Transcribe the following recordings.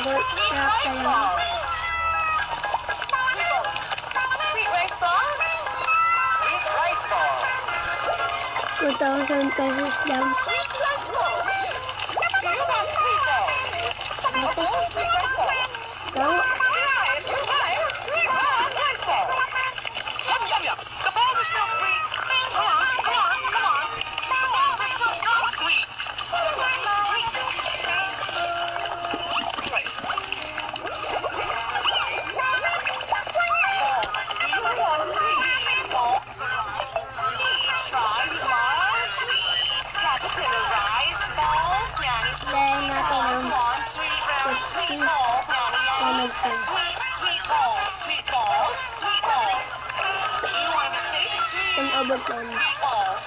Sweet rice balls. Sweet balls. Sweet rice balls. Sweet rice balls. 2,000 pesos lang. Sweet rice balls. Do you want sweet balls? A bowl of sweet rice balls. Go. Yeah, if you like sweet rice balls. Yum, yum, yum. The balls are still sweet. Come on, come on, come on. The balls are still sweet. Sweet. Rice. Balls. Do you want sweet balls? Try Mars sweet caterpillar rice balls. Nanny still Dahil sweet natin ang one sweet round sweet balls. Nanny, nanny. Sweet, sweet balls, sweet balls, sweet balls. You want to say sweet, Ang abot lang. sweet balls,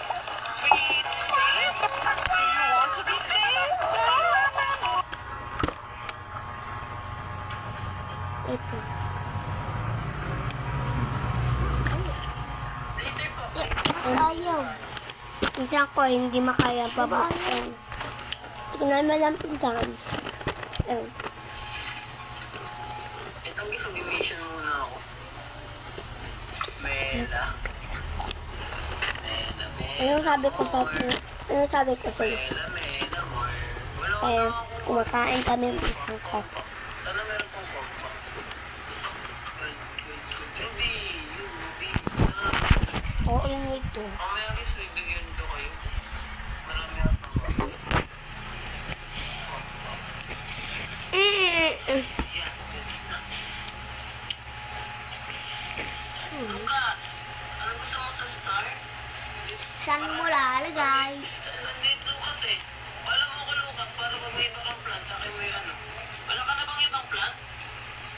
sweet, safe? Do you want to be safe? Ito. Ayaw. Isang ko hindi makaya pabukin. Tingnan mo lang pintan. Ayun. Itong gisog-emission muna ako. Mela. Mela, Mela. Anong sabi ko sa Anong sabi ko sa Mela, Mela, more. Wala ko Eh, na ako. kumakain kami ng isang coke. Sana meron pong kompa. Ruby, yung Ruby. Oo, yun ito. Mamaya guys, bibigyan ko kayo. Marami ako. Yan, gets na. Lucas, anong gusto mo sa star? Saan mo lalagay? Nandito Lucas eh. Alam mo ko Lucas, para pag may iba kang plan, sa akin may ano. Wala ka na bang ibang plan?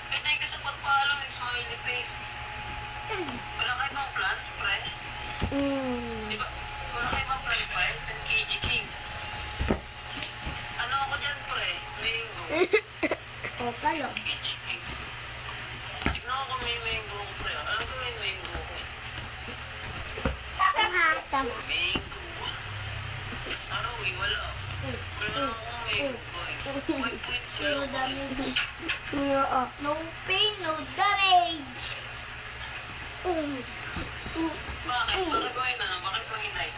Eh, thank you sa pagpalo ng smiley face. Wala ka ibang plan, pre? Diba? Wala ka ibang plan, pre? 10 kg king. Ano ako dyan, pre? Mango. O kayo. 10 kg king. Tignan ko kung may mango ko, pre. Alam ko may mango ko eh. Ang hatam. Mango. Araw eh, wala. Wala akong mango, boys. May point ko No lang. damage. Oo. No pain, no damage. Bakit? Bakit ko na? Bakit mahinay?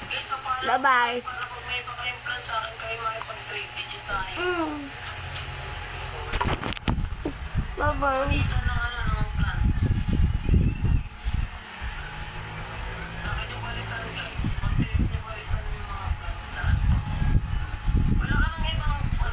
Guys, so para, Bye-bye. para pag may iba kayong plan sa akin, kayo makipag-trade digit tayo. Bye-bye. Dito na